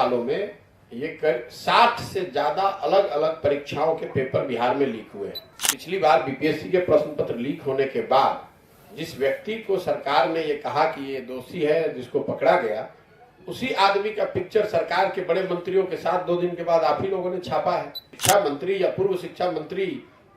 सालों में ये 60 से ज्यादा अलग अलग परीक्षाओं के पेपर बिहार में लीक हुए हैं। पिछली बार बीपीएससी के प्रश्न पत्र लीक होने के बाद जिस व्यक्ति को सरकार ने ये कहा कि ये दोषी है, जिसको पकड़ा गया, उसी आदमी का पिक्चर सरकार के बड़े मंत्रियों के साथ 2 दिन के बाद आप ही लोगों ने छापा है। शिक्षा मंत्री या पूर्व शिक्षा मंत्री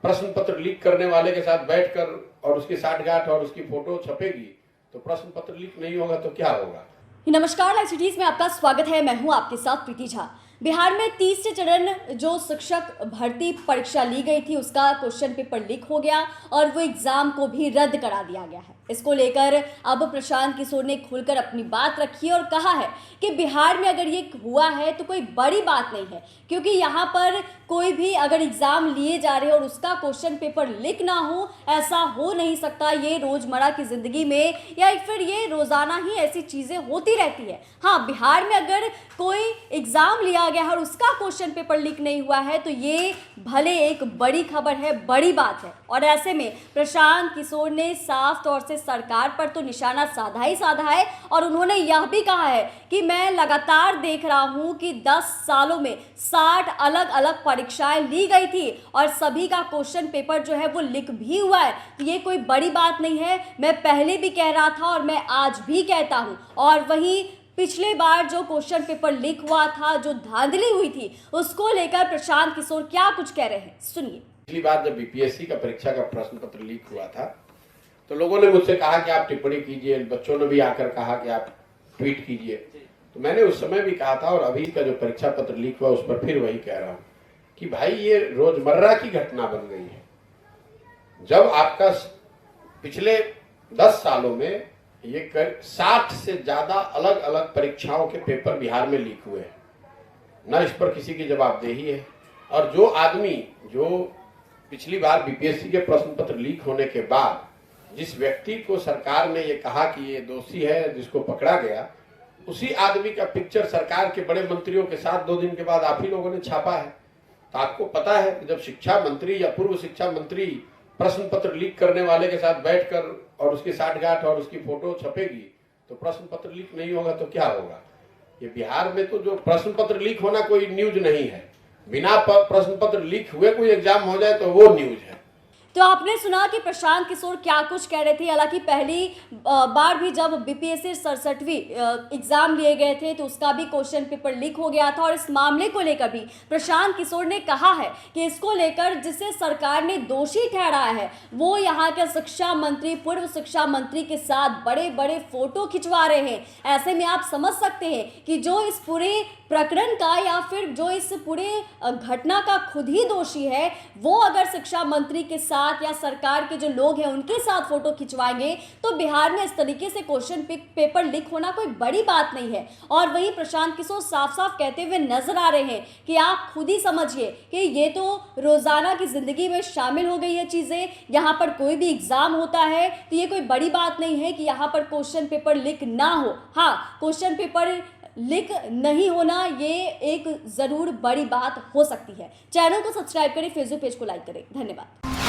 प्रश्न पत्र लीक करने वाले के साथ बैठकर और उसकी साठगांठ और उसकी फोटो छपेगी तो प्रश्न पत्र लीक नहीं होगा तो क्या होगा। नमस्कार, लाइव सिटीज में आपका स्वागत है। मैं हूं आपके साथ प्रीति झा। बिहार में 30 चरण जो शिक्षक भर्ती परीक्षा ली गई थी उसका क्वेश्चन पेपर लीक हो गया और वो एग्जाम को भी रद्द करा दिया गया है। इसको लेकर अब प्रशांत किशोर ने खुलकर अपनी बात रखी और कहा है कि बिहार में अगर ये हुआ है तो कोई बड़ी बात नहीं है, क्योंकि यहाँ पर कोई भी अगर एग्जाम लिए जा रहे हैं और उसका क्वेश्चन पेपर लीक ना हो, ऐसा हो नहीं सकता। ये रोजमर्रा की जिंदगी में या फिर ये रोजाना ही ऐसी चीजें होती रहती है। हाँ, बिहार में अगर कोई एग्जाम लिया गया है और उसका क्वेश्चन पेपर लीक नहीं हुआ है तो ये भले एक बड़ी खबर है, बड़ी बात है। और ऐसे में प्रशांत किशोर ने साफ तौर से सरकार पर तो निशाना साधा ही साधा है और उन्होंने यह भी कहा है कि मैं लगातार देख रहा हूं कि 10 सालों में 60 अलग अलग परीक्षाएं ली गई थी और सभी का क्वेश्चन पेपर जो है वो लीक भी हुआ है। तो ये कोई बड़ी बात नहीं है। मैं पहले भी कह रहा था और मैं आज भी कहता हूं। और वहीं पिछले बार जो क्वेश्चन पेपर लीक हुआ था, जो धांधली हुई थी, उसको लेकर प्रशांत किशोर क्या कुछ कह रहे हैं, सुनिए। पिछली बार जब बीपीएससी का परीक्षा का प्रश्न पत्र लीक हुआ था तो लोगों ने मुझसे कहा कि आप टिप्पणी कीजिए, बच्चों ने भी आकर कहा कि आप ट्वीट कीजिए। तो मैंने उस समय भी कहा था और अभी का जो परीक्षा पत्र लीक हुआ उस पर फिर वही कह रहा हूं कि भाई ये रोजमर्रा की घटना बन गई है। जब आपका पिछले 10 सालों में ये 60 से ज्यादा अलग अलग परीक्षाओं के पेपर बिहार में लीक हुए हैं, न इस पर किसी की जवाबदेही है। और जो आदमी जो पिछली बार बीपीएससी के प्रश्न पत्र लीक होने के बाद जिस व्यक्ति को सरकार ने ये कहा कि ये दोषी है, जिसको पकड़ा गया, उसी आदमी का पिक्चर सरकार के बड़े मंत्रियों के साथ 2 दिन के बाद आप ही लोगों ने छापा है। तो आपको पता है कि जब शिक्षा मंत्री या पूर्व शिक्षा मंत्री प्रश्न पत्र लीक करने वाले के साथ बैठकर और उसकी साठगांठ और उसकी फोटो छपेगी तो प्रश्न पत्र लीक नहीं होगा तो क्या होगा। ये बिहार में तो जो प्रश्न पत्र लीक होना कोई न्यूज नहीं है। बिना प्रश्न पत्र लीक हुए कोई एग्जाम हो जाए तो वो न्यूज है। तो आपने सुना कि प्रशांत किशोर क्या कुछ कह रहे थे। हालांकि पहली बार भी जब बीपीएससी 67वीं एग्जाम लिए गए थे तो उसका भी क्वेश्चन पेपर लीक हो गया था और इस मामले को लेकर भी प्रशांत किशोर ने कहा है कि इसको लेकर जिसे सरकार ने दोषी ठहराया है वो यहाँ के शिक्षा मंत्री, पूर्व शिक्षा मंत्री के साथ बड़े बड़े फोटो खिंचवा रहे हैं। ऐसे में आप समझ सकते हैं कि जो इस पूरे प्रकरण का या फिर जो इस पूरे घटना का खुद ही दोषी है वो अगर शिक्षा मंत्री के साथ या सरकार के जो लोग हैं उनके साथ फोटो खिंचवाएंगे तो बिहार में इस तरीके से क्वेश्चन पेपर लीक होना कोई बड़ी बात नहीं है। और वहीं प्रशांत किशोर साफ साफ कहते हुए नजर आ रहे हैं कि आप खुद ही समझिए कि ये तो रोजाना की जिंदगी में शामिल हो गई है चीजें। यहाँ पर कोई भी एग्जाम होता है तो ये कोई बड़ी बात नहीं है कि यहाँ पर क्वेश्चन पेपर लीक ना हो। हाँ, क्वेश्चन पेपर लीक नहीं होना ये एक जरूर बड़ी बात हो सकती है। चैनल को सब्सक्राइब करें, फेसबुक पेज को लाइक करें। धन्यवाद।